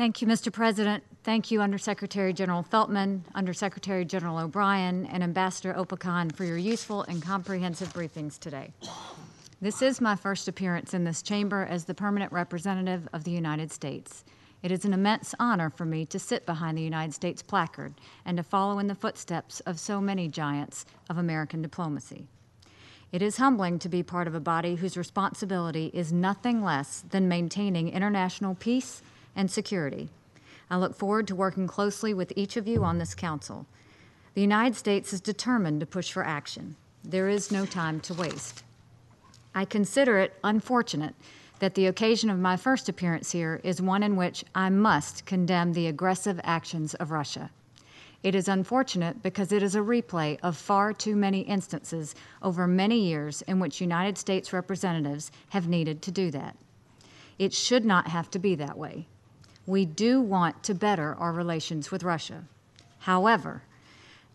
Thank you, Mr. President. Thank you, Undersecretary General Feltman, Undersecretary General O'Brien, and Ambassador Opakan for your useful and comprehensive briefings today. This is my first appearance in this chamber as the permanent representative of the United States. It is an immense honor for me to sit behind the United States placard and to follow in the footsteps of so many giants of American diplomacy. It is humbling to be part of a body whose responsibility is nothing less than maintaining international peace and security. I look forward to working closely with each of you on this council. The United States is determined to push for action. There is no time to waste. I consider it unfortunate that the occasion of my first appearance here is one in which I must condemn the aggressive actions of Russia. It is unfortunate because it is a replay of far too many instances over many years in which United States representatives have needed to do that. It should not have to be that way. We do want to better our relations with Russia. However,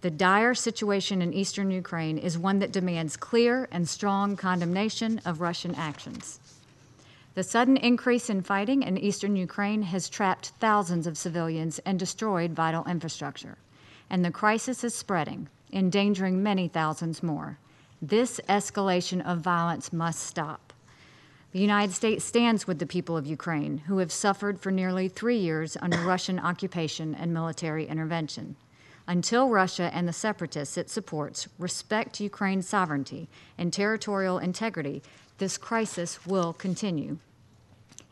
the dire situation in eastern Ukraine is one that demands clear and strong condemnation of Russian actions. The sudden increase in fighting in eastern Ukraine has trapped thousands of civilians and destroyed vital infrastructure. And the crisis is spreading, endangering many thousands more. This escalation of violence must stop. The United States stands with the people of Ukraine, who have suffered for nearly 3 years under Russian occupation and military intervention. Until Russia and the separatists it supports respect Ukraine's sovereignty and territorial integrity, this crisis will continue.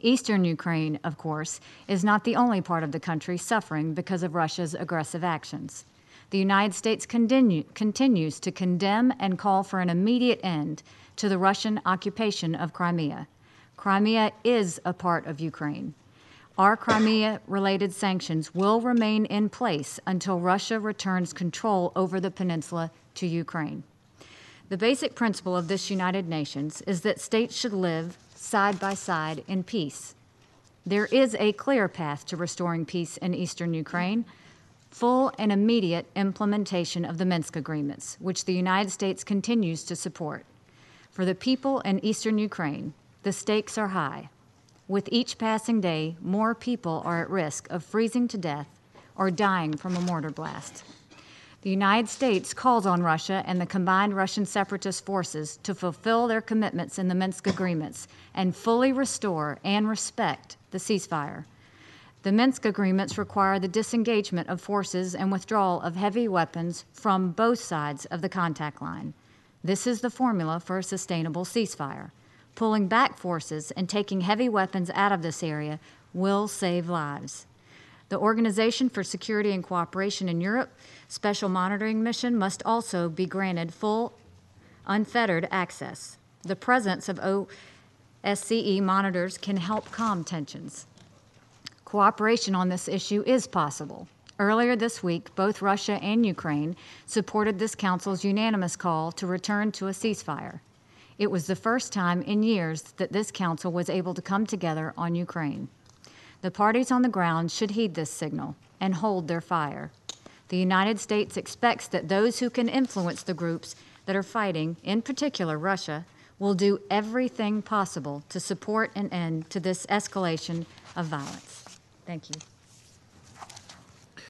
Eastern Ukraine, of course, is not the only part of the country suffering because of Russia's aggressive actions. The United States continues to condemn and call for an immediate end to the Russian occupation of Crimea. Crimea is a part of Ukraine. Our Crimea-related sanctions will remain in place until Russia returns control over the peninsula to Ukraine. The basic principle of this United Nations is that states should live side by side in peace. There is a clear path to restoring peace in eastern Ukraine, full and immediate implementation of the Minsk agreements, which the United States continues to support. For the people in eastern Ukraine, the stakes are high. With each passing day, more people are at risk of freezing to death or dying from a mortar blast. The United States calls on Russia and the combined Russian separatist forces to fulfill their commitments in the Minsk agreements and fully restore and respect the ceasefire. The Minsk agreements require the disengagement of forces and withdrawal of heavy weapons from both sides of the contact line. This is the formula for a sustainable ceasefire. Pulling back forces and taking heavy weapons out of this area will save lives. The Organization for Security and Cooperation in Europe Special Monitoring Mission must also be granted full, unfettered access. The presence of OSCE monitors can help calm tensions. Cooperation on this issue is possible. Earlier this week, both Russia and Ukraine supported this Council's unanimous call to return to a ceasefire. It was the first time in years that this Council was able to come together on Ukraine. The parties on the ground should heed this signal and hold their fire. The United States expects that those who can influence the groups that are fighting, in particular Russia, will do everything possible to support an end to this escalation of violence. Thank you.